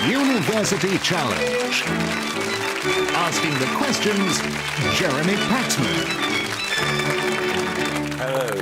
University Challenge. Asking the questions, Jeremy Paxman. Hello.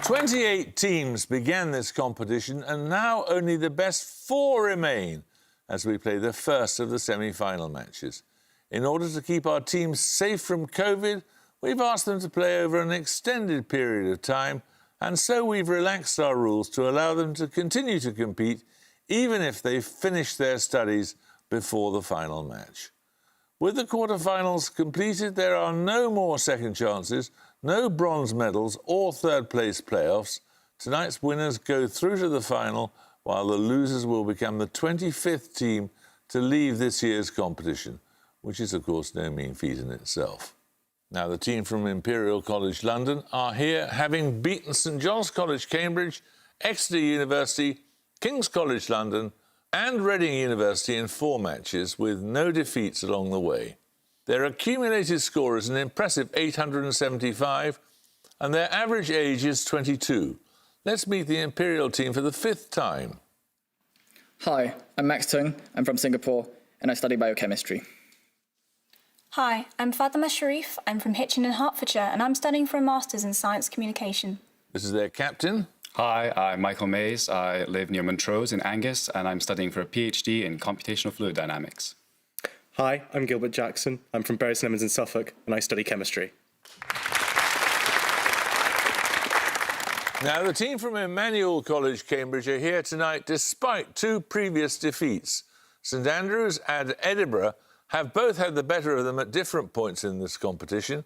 28 teams began this competition, and now only the best 4 remain as we play the first of the semi-final matches. In order to keep our teams safe from COVID, we've asked them to play over an extended period of time, and so we've relaxed our rules to allow them to continue to compete even if they've finished their studies before the final match. With the quarterfinals completed, there are no more second chances, no bronze medals or third-place playoffs. Tonight's winners go through to the final, while the losers will become the 25th team to leave this year's competition, which is, of course, no mean feat in itself. Now, the team from Emmanuel College, London, are here, having beaten St John's College, Cambridge, Exeter University, King's College, London, and Reading University in 4 matches, with no defeats along the way. Their accumulated score is an impressive 875, and their average age is 22. Let's meet the Imperial team for the 5th time. Hi, I'm Max Tung. I'm from Singapore, and I study biochemistry. Hi, I'm Fatima Sharif. I'm from Hitchin in Hertfordshire, and I'm studying for a Masters in Science Communication. This is their captain. Hi, I'm Michael Mays. I live near Montrose in Angus, and I'm studying for a PhD in computational fluid dynamics. Hi, I'm Gilbert Jackson. I'm from Bury St Edmunds in Suffolk, and I study chemistry. Now, the team from Emmanuel College, Cambridge, are here tonight despite 2 previous defeats. St Andrews and Edinburgh have both had the better of them at different points in this competition,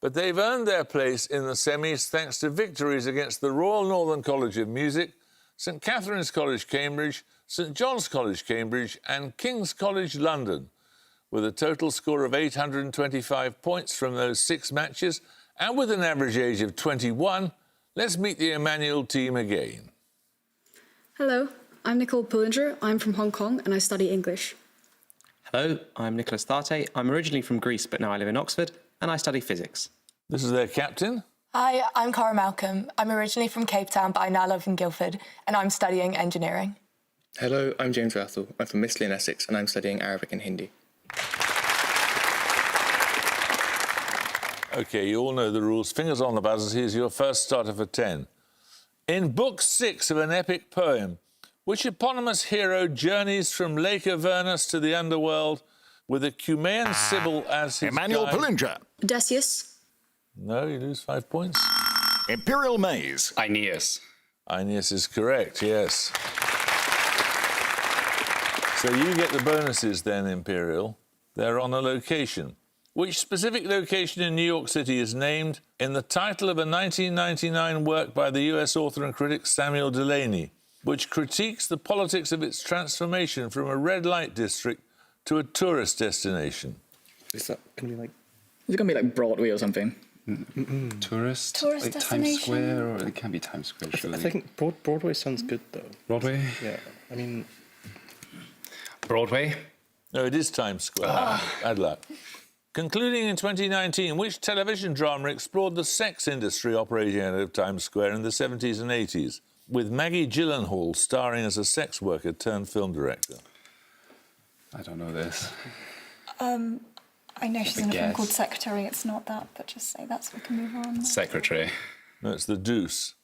but they've earned their place in the semis thanks to victories against the Royal Northern College of Music, St Catherine's College, Cambridge, St John's College, Cambridge, and King's College, London. With a total score of 825 points from those 6 matches, and with an average age of 21, let's meet the Emmanuel team again. Hello, I'm Nicole Pullinger. I'm from Hong Kong and I study English. Hello, I'm Nicholas Tharte. I'm originally from Greece, but now I live in Oxford, and I study physics. This is their captain. Hi, I'm Cara Malcolm. I'm originally from Cape Town, but I now live in Guildford, and I'm studying engineering. Hello, I'm James Rathel. I'm from Mistley in Essex, and I'm studying Arabic and Hindi. OK, you all know the rules. Fingers on the buzzers. Here's your first starter for 10. In Book 6 of an epic poem, which eponymous hero journeys from Lake Avernus to the underworld with a Cumaean Sibyl as his Emmanuel guide? Pollinger. Odysseus. No, you lose 5 points. Imperial Maze. Aeneas. Aeneas is correct, yes. So you get the bonuses then, Imperial. They're on a location. Which specific location in New York City is named in the title of a 1999 work by the US author and critic Samuel Delany, which critiques the politics of its transformation from a red light district to a tourist destination? Is that going to be like... Is it going to be like Broadway or something? Tourist? Tourist like destination? Times Square? Or it can't be Times Square, surely. I think Broadway sounds good, though. Broadway? Yeah, I mean... Broadway? No, it is Times Square. Bad luck. Concluding in 2019, which television drama explored the sex industry operating out of Times Square in the 70s and 80s, with Maggie Gyllenhaal starring as a sex worker turned film director? I don't know this. I know she's in a film called Secretary. It's not that, but just say that so we can move on. Secretary. No, it's The Deuce.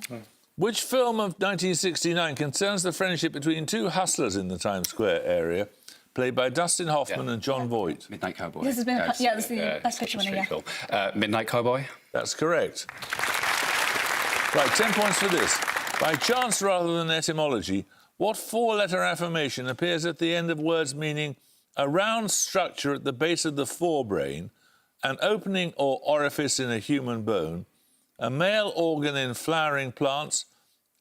Yeah. Which film of 1969 concerns the friendship between 2 hustlers in the Times Square area, played by Dustin Hoffman and John Voight? Midnight Cowboy. This has been this is the best picture winner, Cool. Midnight Cowboy? That's correct. Right, 10 points for this. By chance rather than etymology, what 4-letter affirmation appears at the end of words meaning a round structure at the base of the forebrain, an opening or orifice in a human bone, a male organ in flowering plants,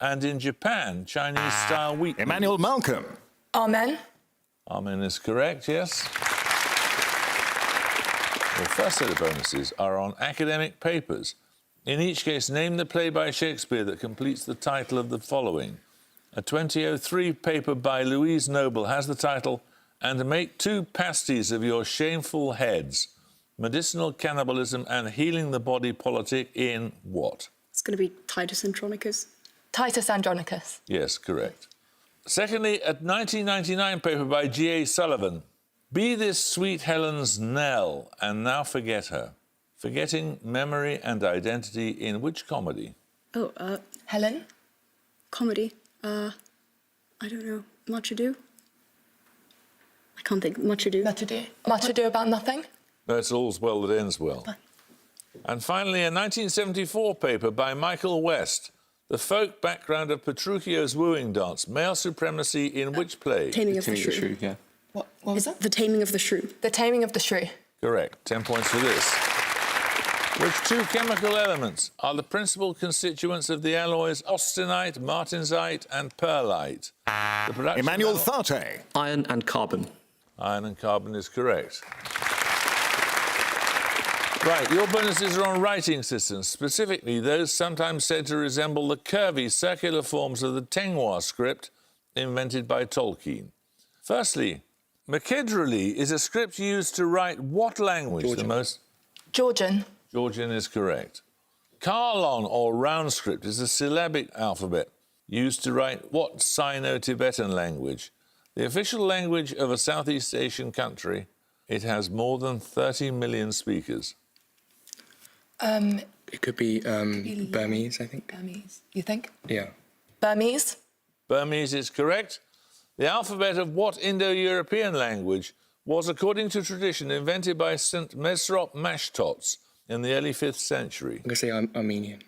and in Japan, Chinese-style wheat? Emmanuel Malcolm. Amen. Amen is correct, yes. The first set of bonuses are on academic papers. In each case, name the play by Shakespeare that completes the title of the following. A 2003 paper by Louise Noble has the title And Make 2 Pasties of Your Shameful Heads, Medicinal Cannibalism and Healing the Body Politic in what? It's going to be Titus Andronicus. Titus Andronicus. Yes, correct. Secondly, a 1999 paper by G.A. Sullivan. Be this sweet Helen's knell, and now forget her. Forgetting memory and identity in which comedy? Oh, Helen? comedy. I don't know. Much Ado? I can't think. Much Ado. Much Ado. Much Ado About Nothing? No, it's All's Well That Ends Well. And finally, a 1974 paper by Michael West. The folk background of Petruchio's wooing dance. Male supremacy in which play? Taming of the Shrew. yeah. What was it? The Taming of the Shrew. The Taming of the Shrew. Correct. 10 points for this. Which two chemical elements are the principal constituents of the alloys austenite, martensite and pearlite? The production Emmanuel of Tharte. Iron and carbon. iron and carbon is correct. Right, your bonuses are on writing systems, specifically those sometimes said to resemble the curvy, circular forms of the Tengwa script invented by Tolkien. Firstly, Makedrili is a script used to write what language? Georgian. The most... Georgian. Georgian is correct. Karlon, or round script, is a syllabic alphabet used to write what Sino-Tibetan language? The official language of a Southeast Asian country. It has more than 30 million speakers. It could be Burmese, I think. Burmese. You think? Yeah. Burmese? Burmese is correct. The alphabet of what Indo-European language was, according to tradition, invented by St. Mesrop Mashtots in the early 5th century? I'm going to say Armenian.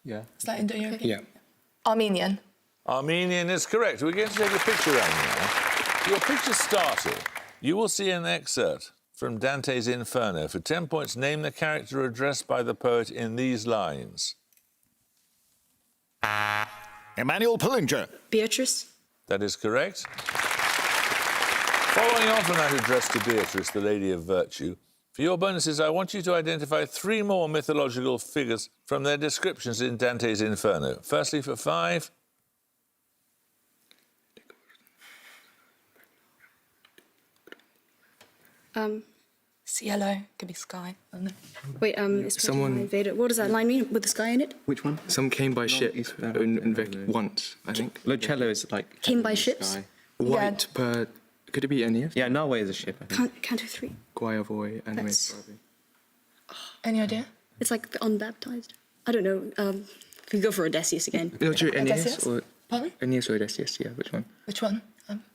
Yeah. Is that Indo-European? Yeah. Armenian. Armenian is correct. We're going to take a picture around now. Your picture started. You will see an excerpt from Dante's Inferno. For 10 points, name the character addressed by the poet in these lines. Emmanuel Pollinger. Beatrice. That is correct. Following on from that address to Beatrice, the Lady of Virtue, for your bonuses, I want you to identify 3 more mythological figures from their descriptions in Dante's Inferno. Firstly, for 5... Cielo. Could be sky. I don't know. Wait, it's Someone- invaded. What does that line mean? With the sky in it? Which one? Some came by ship once, I think. Locello is like... Came by the ships? sky. White per... Could it be Aeneas? Yeah, Norway is a ship, I think. Canto 3. Guayavoy, Aeneas, That's- probably. Any idea? It's like the unbaptized. I don't know. We go for Odysseus again. No, true, Aeneas Odysseus? or... Pardon? Aeneas or Odysseus, yeah, which one? Which one?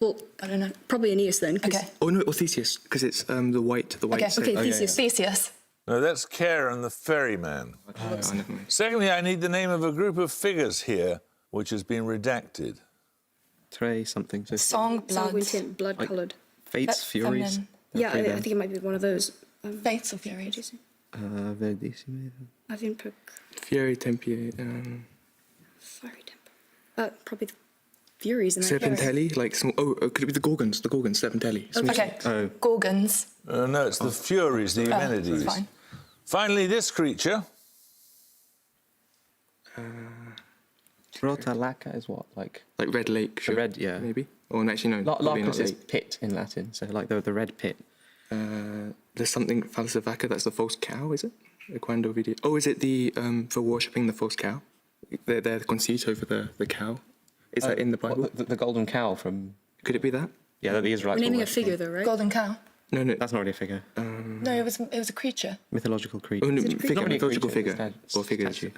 Well, I don't know. probably Aeneas then. 'cause- Okay. Oh, no, or Theseus, because it's the white Okay. set. Okay, Theseus. Theseus. No, that's Charon the ferryman. Oh, never mind. Secondly, I need the name of a group of figures here which has been redacted. Trey something. So Song, blood. Sanguine tint, blood-coloured. Fates, Furies. feminine. Yeah, I think it might be one of those. Fates or Furies. Verdissimo. Avinpuk, Fieri Tempier, Fiery Temper. Probably the Furies in that case. Serpentelli, like small... Oh, could it be the Gorgons? The Gorgons, Serpentelli. Small Okay. Oh. Gorgons. No, it's the Furies, the Eumenides. Fine. Finally, this creature. Rotalaca is what? Like Like Red Lake, sure. red, yeah. Maybe? Or actually, no, probably not Lacus is Lake. pit in Latin, so like the red pit. There's something Falsivaca, that's the false cow, is it? Quando video. Oh, is it the for worshipping the false cow? They're conceit over the cow. Is that in the Bible? What, the golden cow from... Could it be that? Yeah, that the Israelites We're naming were a figure though, right? Golden cow. No, no. That's not really a figure. No, it was a creature. Mythological creature. Oh, no, it a creature? figure, Not really a mythological creature, figure. it's Or figures. statue.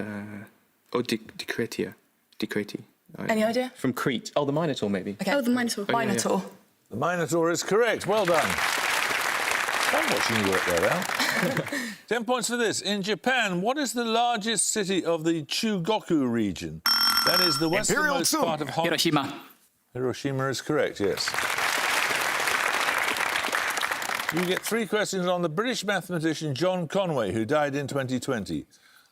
Decretia. Decreti. Any idea? From Crete. Oh, the Minotaur, maybe. Okay. Oh, the Minotaur. Minotaur. The Minotaur is correct. Well done. I'm watching you work that out. 10 points for this. In Japan, what is the largest city of the Chugoku region? That is the westernmost Tsun. part of Hong Kong. Hiroshima. Hiroshima is correct, yes. You get 3 questions on the British mathematician John Conway, who died in 2020.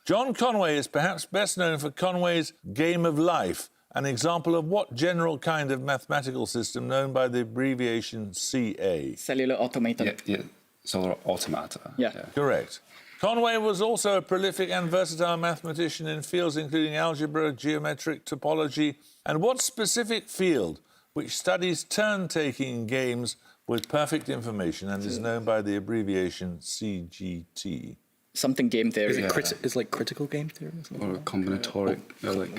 John Conway is perhaps best known for Conway's Game of Life, an example of what general kind of mathematical system known by the abbreviation CA? Cellular automaton. Yeah, solar automata. Yeah. Correct. Conway was also a prolific and versatile mathematician in fields including algebra, geometric topology, and what specific field which studies turn-taking games with perfect information and is known by the abbreviation CGT? Something game theory. Is it it's like critical game theory or something? Or combinatoric. Or like,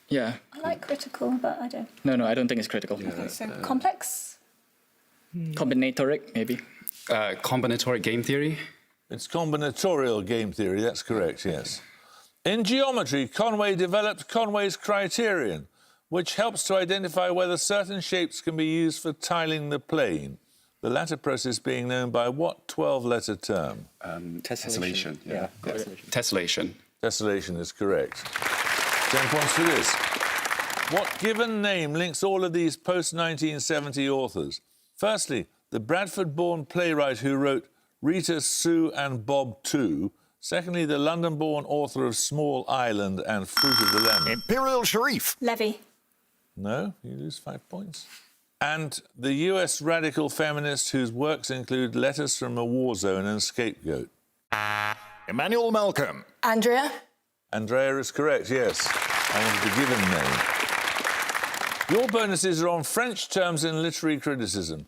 Yeah. I like critical, but I don't. No, I don't think it's critical. So complex? Combinatoric, maybe. Combinatoric game theory. It's combinatorial game theory, that's correct, yes. In geometry, Conway developed Conway's criterion, which helps to identify whether certain shapes can be used for tiling the plane. The latter process being known by what 12-letter term? Tessellation. Yeah. Tessellation. Tessellation is correct. 10 points for this. What given name links all of these post-1970 authors? Firstly, the Bradford-born playwright who wrote Rita, Sue and Bob too. Secondly, the London-born author of Small Island and Fruit of the Lemon. Imperial Sharif. Levy. No, you lose 5 points. And the US radical feminist whose works include Letters from a War Zone and Scapegoat. Emmanuel Malcolm. Andrea? Andrea is correct, yes. I wanted the given name. Your bonuses are on French terms in literary criticism.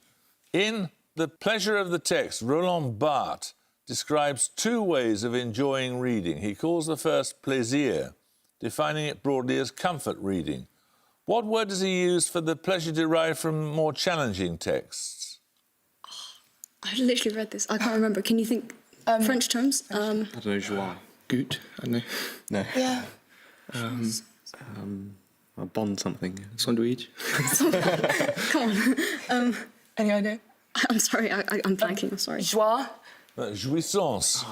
In The Pleasure of the Text, Roland Barthes describes two ways of enjoying reading. He calls the first plaisir, defining it broadly as comfort reading. What word does he use for the pleasure derived from more challenging texts? I literally read this. I can't remember. Can you think French terms? I don't know, joie. Gut? I don't know. No. Yeah. A bond something. Sandwich? Come on. Any idea? I'm sorry. I'm blanking. I'm sorry. Joie? Jouissance.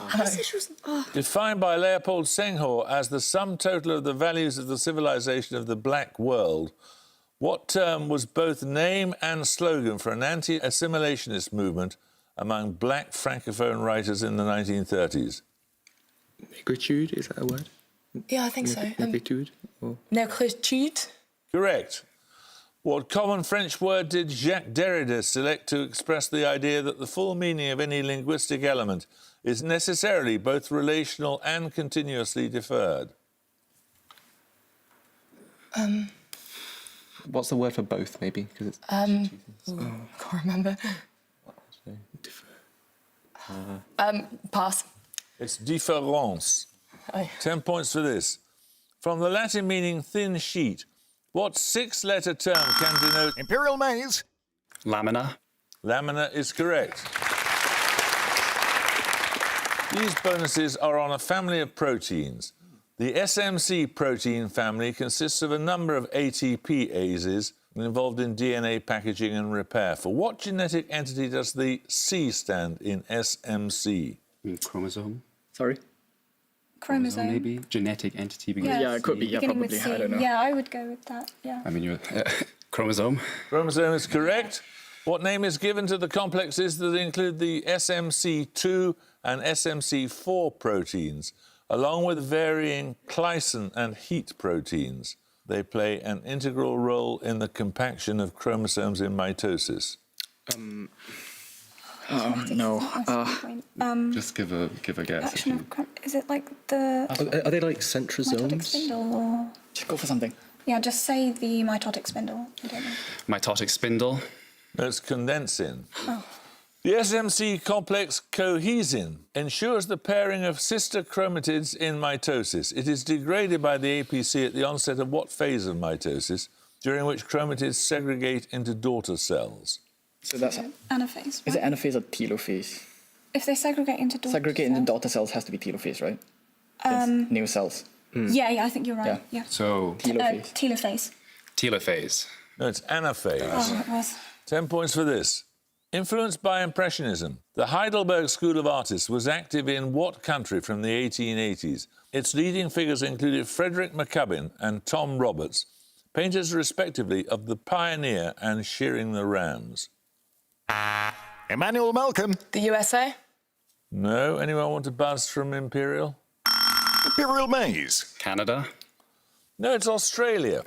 Oh. Defined by Leopold Senghor as the sum total of the values of the civilization of the black world, what term was both name and slogan for an anti-assimilationist movement among black Francophone writers in the 1930s? Negritude, is that a word? Yeah, I think so. Negritude? Or... Negritude? Correct. What common French word did Jacques Derrida select to express the idea that the full meaning of any linguistic element is necessarily both relational and continuously deferred? What's the word for both, maybe? Because it's Can't remember. Pass. It's différence. Oh. 10 points for this. From the Latin meaning thin sheet, what six-letter term can denote... Imperial Maize. Lamina. Lamina is correct. These bonuses are on a family of proteins. The SMC protein family consists of a number of ATPases involved in DNA packaging and repair. For what genetic entity does the C stand in SMC? Chromosome. Sorry? Chromosome. Maybe genetic entity. Yeah, it could be. Yeah, Beginning probably. with C. I don't know. Yeah, I would go with that. Yeah. I mean, you're chromosome. Chromosome is correct. What name is given to the complexes that include the SMC2 and SMC4 proteins, along with varying Glycan and heat proteins? They play an integral role in the compaction of chromosomes in mitosis. Oh, no. Just give a guess. Action of is it like the Are they like mitotic centrosomes? spindle or... Just go for something. Yeah, just say the mitotic spindle. I don't know. Mitotic spindle. No, it's condensin. Oh. The SMC complex cohesin ensures the pairing of sister chromatids in mitosis. It is degraded by the APC at the onset of what phase of mitosis, during which chromatids segregate into daughter cells? So that's... Anaphase. Is it right? anaphase or telophase? If they segregate into daughter Segregate into cells. daughter cells has to be telophase, right? Since new cells. Yeah, I think you're right. Yeah. Yeah. So Telophase. Telophase. telophase. No, it's anaphase. Oh, it was. 10 points for this. Influenced by Impressionism, the Heidelberg School of Artists was active in what country from the 1880s? Its leading figures included Frederick McCubbin and Tom Roberts, painters respectively of The Pioneer and Shearing the Rams. Emmanuel Malcolm. The USA? No? Anyone want to buzz from Imperial? Imperial Maize. Canada. No, it's Australia.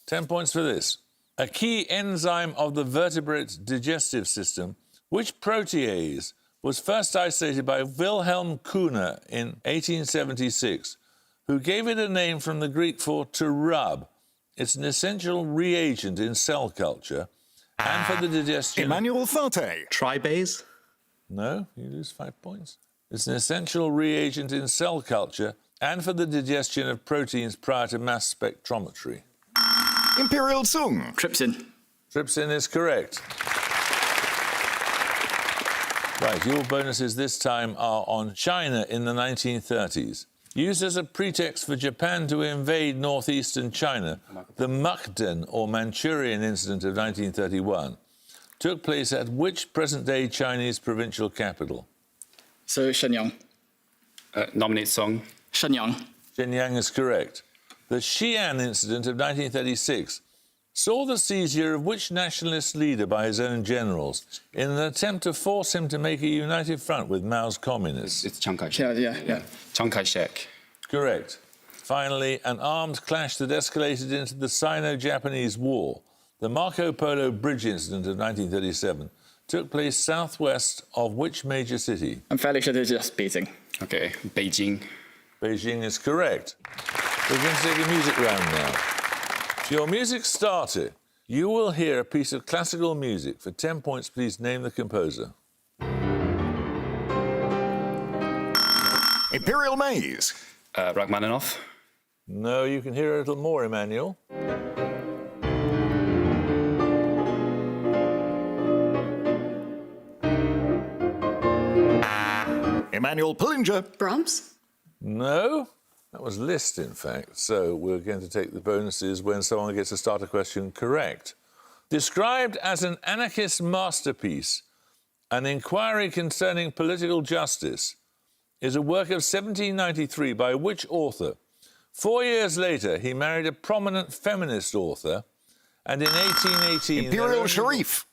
10 points for this. A key enzyme of the vertebrate digestive system, which protease was first isolated by Wilhelm Kuhner in 1876, who gave it a name from the Greek for to rub. It's an essential reagent in cell culture and for the digestion... Emmanuel Thate. Tribase? No, you lose 5 points. It's an essential reagent in cell culture and for the digestion of proteins prior to mass spectrometry? Imperial Sung. Trypsin. Trypsin is correct. Right, your bonuses this time are on China in the 1930s. Used as a pretext for Japan to invade northeastern China, the Mukden, or Manchurian incident of 1931, took place at which present-day Chinese provincial capital? So Shenyang. Nominate song. Shenyang. Shenyang is correct. The Xi'an incident of 1936 saw the seizure of which nationalist leader by his own generals in an attempt to force him to make a united front with Mao's communists? It's Chiang Kai-shek. Yeah. Chiang Kai-shek. Correct. Finally, an armed clash that escalated into the Sino-Japanese War, the Marco Polo Bridge incident of 1937, took place southwest of which major city? I'm fairly sure they're just beating. Okay, Beijing. Beijing is correct. We're going to take a music round now. For your music starter, you will hear a piece of classical music. For 10 points, please name the composer. Imperial Maize. Rachmaninoff. No, you can hear a little more, Emmanuel. Emmanuel Pullinger. Brahms? No, that was Liszt, in fact. So we're going to take the bonuses when someone gets a starter question correct. Described as an anarchist masterpiece, An Inquiry Concerning Political Justice is a work of 1793 by which author? 4 years later, he married a prominent feminist author, and in 1818... Imperial Sharif.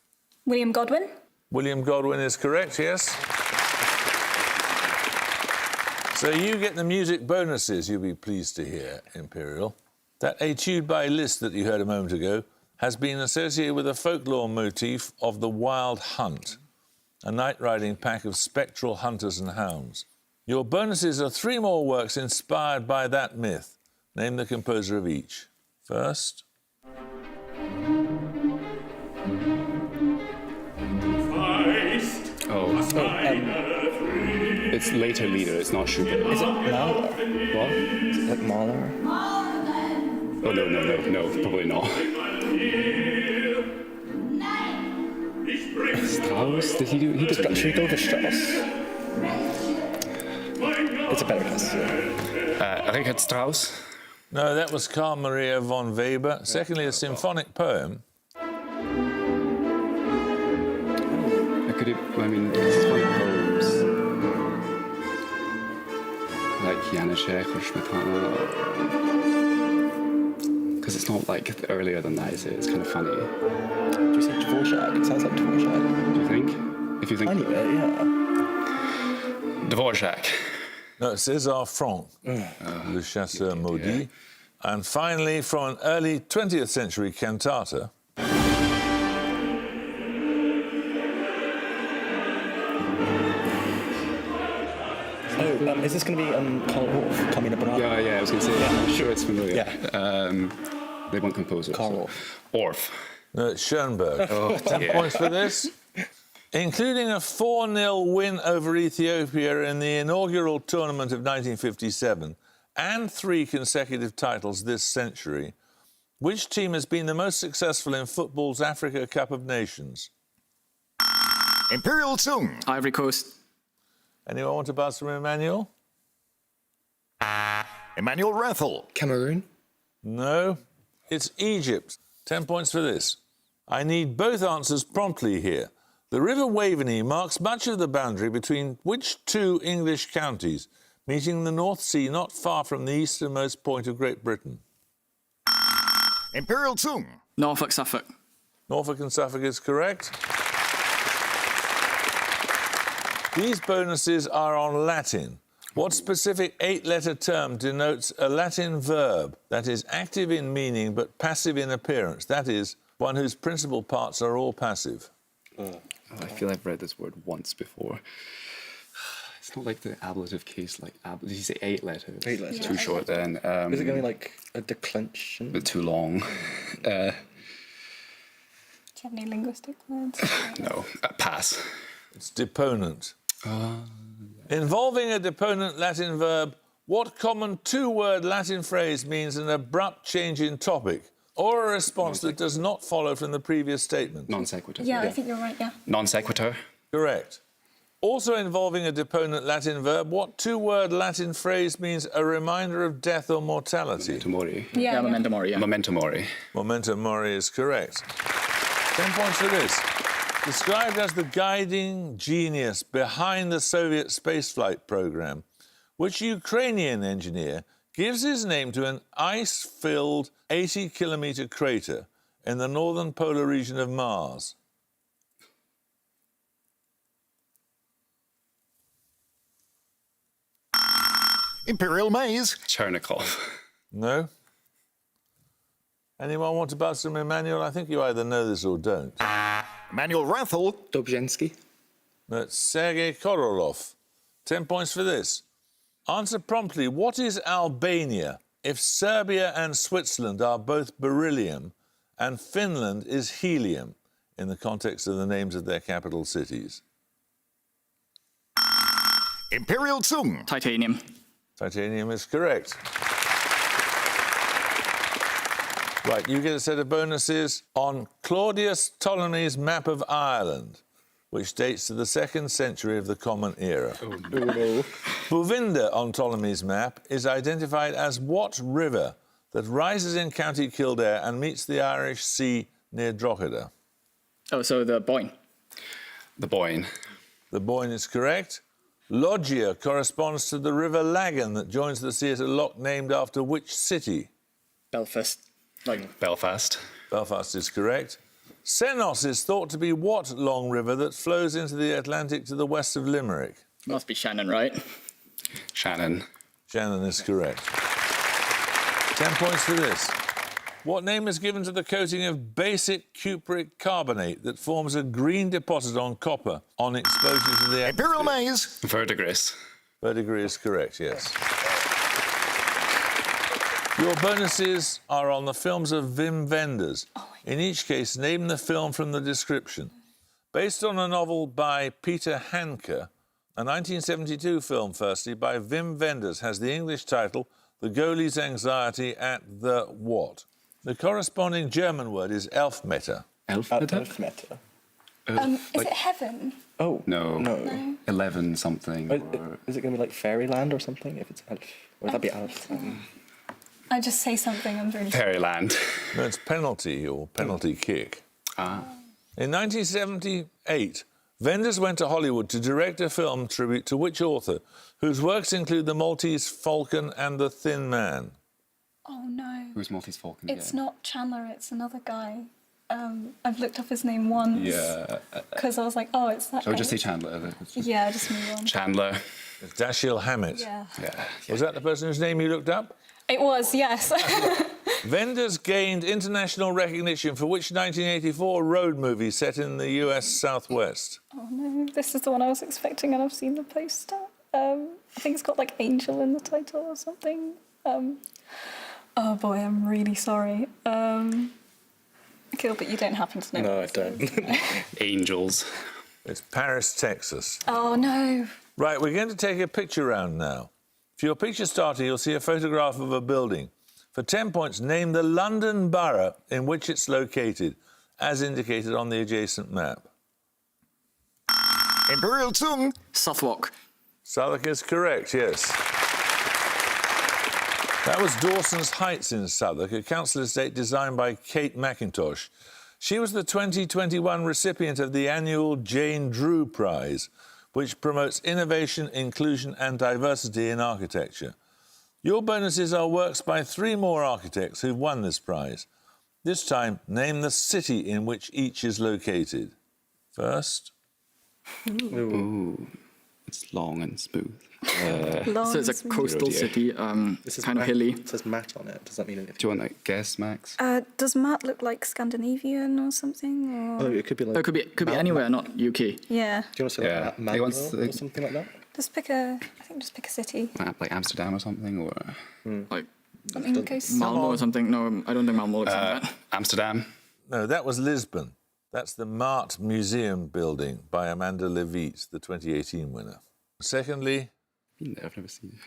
William Godwin? William Godwin is correct, yes. So you get the music bonuses, you'll be pleased to hear, Imperial. That etude by Liszt that you heard a moment ago has been associated with a folklore motif of the Wild Hunt, a night-riding pack of spectral hunters and hounds. Your bonuses are 3 more works inspired by that myth. Name the composer of each. First... It's later leader, it's not Schubert. Is it Mahler? What? Is it like Mahler? Oh, no, probably not. Strauss? Did he do... He did... Should we go for Strauss? It's a better guess. Richard Strauss? No, that was Carl Maria von Weber. Secondly, a symphonic poem. Symphonic poems. Like Janacek or Smetana. Because it's not like earlier than that, is it? It's kind of funny. Do you say Dvorak? It sounds like Dvorak. Do you think? If you think... Tiny bit, yeah. Dvorak. No, César Franck, Le Chasseur Maudit. Yeah. And finally, from an early 20th century cantata. Is this going to be Karl Orff, Carmina Burana? Yeah, I was going to say that. I'm sure it's familiar. Yeah. They want composers. Karl Orff. No, it's Schoenberg. 10 yeah. points for this. Including a 4-0 win over Ethiopia in the inaugural tournament of 1957 and 3 consecutive titles this century, which team has been the most successful in football's Africa Cup of Nations? Imperial Sung. Ivory Coast. Anyone want to buzz from Emmanuel? Emmanuel Rathel. Cameroon? No, it's Egypt. 10 points for this. I need both answers promptly here. The River Waveney marks much of the boundary between which 2 English counties, meeting the North Sea not far from the easternmost point of Great Britain? Imperial Sung. Norfolk, Suffolk. Norfolk and Suffolk is correct. These bonuses are on Latin. What specific 8-letter term denotes a Latin verb that is active in meaning but passive in appearance? That is, one whose principal parts are all passive. I feel I've read this word once before. It's not like the ablative case, like... Did you say 8 letters? 8 letters. Too short, then. Is it going to be like a declension? A bit too long. Do you have any linguistic words? No. Pass. It's deponent. Involving a deponent Latin verb, What common two-word Latin phrase means an abrupt change in topic or a response that does not follow from the previous statement? Non sequitur. Yeah, I think you're right, yeah. Non sequitur. Correct. Also involving a deponent Latin verb, what two-word Latin phrase means a reminder of death or mortality? Memento mori. Yeah, Memento mori, yeah. Memento mori. Memento mori is correct. 10 points for this. Described as the guiding genius behind the Soviet spaceflight program, which Ukrainian engineer gives his name to an ice-filled 80-kilometre crater in the northern polar region of Mars? Imperial Maize. Chernikov. No? Anyone want to buzz from Emmanuel? I think you either know this or don't. Emmanuel Rathel. Dobzhensky. That's Sergei Korolev. 10 points for this. Answer promptly. What is Albania if Serbia and Switzerland are both beryllium and Finland is helium in the context of the names of their capital cities? Imperial Tsung. Titanium. Titanium is correct. Right, you get a set of bonuses on Claudius Ptolemy's map of Ireland, which dates to the 2nd century of the Common Era. Bovinda on Ptolemy's map is identified as what river that rises in County Kildare and meets the Irish Sea near Drogheda? Oh, so the Boyne. The Boyne. The Boyne is correct. Loggia corresponds to the River Lagan that joins the sea at a loch named after which city? Belfast. Belfast. Belfast is correct. Senos is thought to be what long river that flows into the Atlantic to the west of Limerick? Must be Shannon, right? Shannon. Shannon is correct. 10 points for this. What name is given to the coating of basic cupric carbonate that forms a green deposit on copper on exposure to the Imperial atmosphere? Maize. Verdigris. Verdigris is correct, yes. Your bonuses are on the films of Wim Wenders. In each case, name the film from the description. Based on a novel by Peter Handke, a 1972 film, firstly, by Wim Wenders, has the English title The Goalie's Anxiety at the what? The corresponding German word is Elfmeter. Elfmeter. Is it heaven? Oh. No. 11 something. Or... Is it going to be like Fairyland or something? If it's Elf. Or would that be Elf? I just say something, I'm really sorry. Fairyland. No, it's penalty or penalty kick. Ah. In 1978, Wenders went to Hollywood to direct a film tribute to which author, whose works include The Maltese Falcon and The Thin Man? Oh, no. Who's Maltese Falcon? It's not Chandler, it's another guy. I've looked up his name once. Yeah. Because I was like, oh, it's that Oh, guy. just say Chandler. Yeah, just move on. Chandler. It's Dashiell Hammett. Yeah. Yeah. Was that the person whose name you looked up? It was, yes. Wenders gained international recognition for which 1984 road movie set in the US Southwest? Oh, no, this is the one I was expecting and I've seen the poster. I think it's got, like, Angel in the title or something. Oh, boy, I'm really sorry. Gilbert, you don't happen to know. No, I what don't. this is. Angels. It's Paris, Texas. Oh, no. Right, we're going to take a picture round now. For your picture starter, you'll see a photograph of a building. For 10 points, name the London borough in which it's located, as indicated on the adjacent map. Imperial Tsung. Southwark. Southwark is correct, yes. That was Dawson's Heights in Southwark, a council estate designed by Kate McIntosh. She was the 2021 recipient of the annual Jane Drew Prize, which promotes innovation, inclusion and diversity in architecture. Your bonuses are works by 3 more architects who've won this prize. This time, name the city in which each is located. First. Ooh. It's long and smooth. So it's a coastal city, This is kind of Matt. hilly. It says Matt on it. Does that mean anything? Do you want to guess, Max? Does Matt look like Scandinavian or something? Or... Oh, it could be like. Oh, it could be anywhere, not UK. Yeah. Do you want to say Yeah. like He Malmo wants or the- something like that? Just pick a city. Like Amsterdam or something? Or Like Something coastal. Malmo or something. No, I don't think Malmo looks like that. Amsterdam? No, that was Lisbon. That's the Mart Museum building by Amanda Levitt, the 2018 winner. Secondly, Been there, I've never seen it.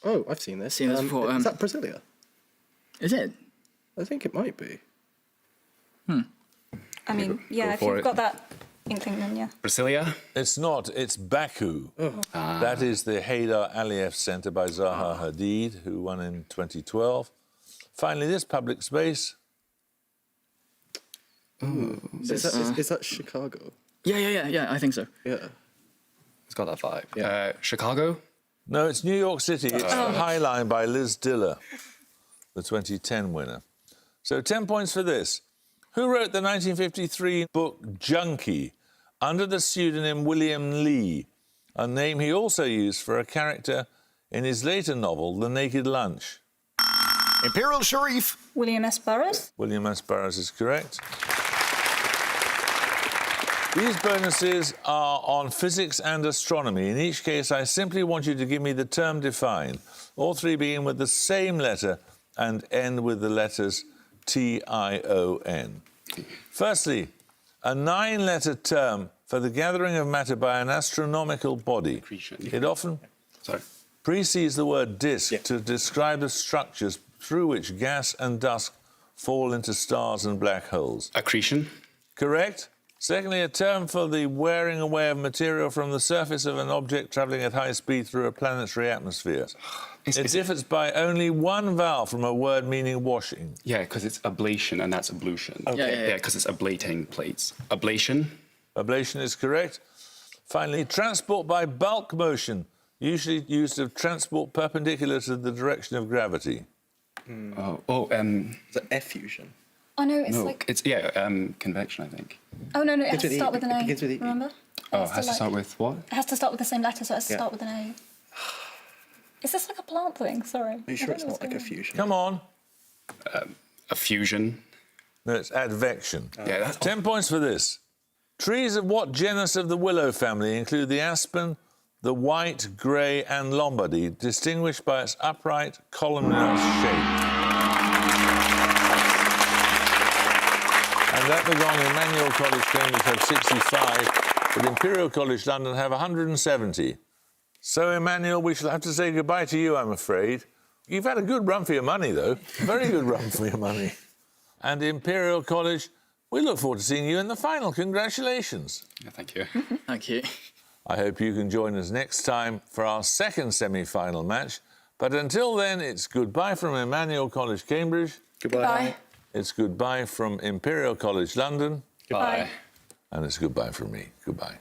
Oh, I've seen this. Seen this before, Is that Brasilia? Is it? I think it might be. I mean, yeah, if for you've it. got that inkling, then yeah. Brasilia? It's not, it's Baku. That is the Haydar Aliyev Centre by Zaha Hadid, who won in 2012. Finally, this public space. Is that Chicago? Yeah, I think so. Yeah. It's got that vibe. Chicago? No, it's New York City. It's the High Line by Liz Diller, the 2010 winner. So 10 points for this. Who wrote the 1953 book Junkie under the pseudonym William Lee, a name he also used for a character in his later novel, The Naked Lunch? Imperial Sharif. William S. Burroughs? William S. Burroughs is correct. These bonuses are on physics and astronomy. In each case, I simply want you to give me the term defined. All three begin with the same letter and end with the letters T-I-O-N. Firstly, a 9-letter term for the gathering of matter by an astronomical body. Accretion. It often Sorry. precedes the word disk to describe the structures through which gas and dust fall into stars and black holes. Accretion? Correct. Secondly, a term for the wearing away of material from the surface of an object travelling at high speed through a planetary atmosphere. It differs by only one vowel from a word meaning washing. Yeah, because it's ablation and that's ablution. Okay. Yeah, because it's ablating plates. Ablation? Ablation is correct. Finally, transport by bulk motion, usually used to transport perpendicular to the direction of gravity. Is that effusion? Oh, no, it's no, like... it's, convection, I think. Oh, no, it has to with start E. with an It A, begins with E. remember? Oh, it has to start with what? It has to start with the same letter, so it has to Yeah. start with an A. Is this like a plant thing? Sorry. Are you sure it's not like a fusion? Come on. A fusion. No, it's advection. Yeah, that's 10 points for this. Trees of what genus of the willow family include the aspen, the white, grey and Lombardy, distinguished by its upright, columnar shape? And at the gong, Emmanuel College, Cambridge have 65, but Imperial College London have 170. So, Emmanuel, we shall have to say goodbye to you, I'm afraid. You've had a good run for your money, though. Very good run for your money. And Imperial College, we look forward to seeing you in the final. Congratulations. Yeah, thank you. Thank you. I hope you can join us next time for our second semi-final match. But until then, it's goodbye from Emmanuel College, Cambridge. Bye. It's goodbye from Imperial College, London. Bye. And it's goodbye from me. Goodbye.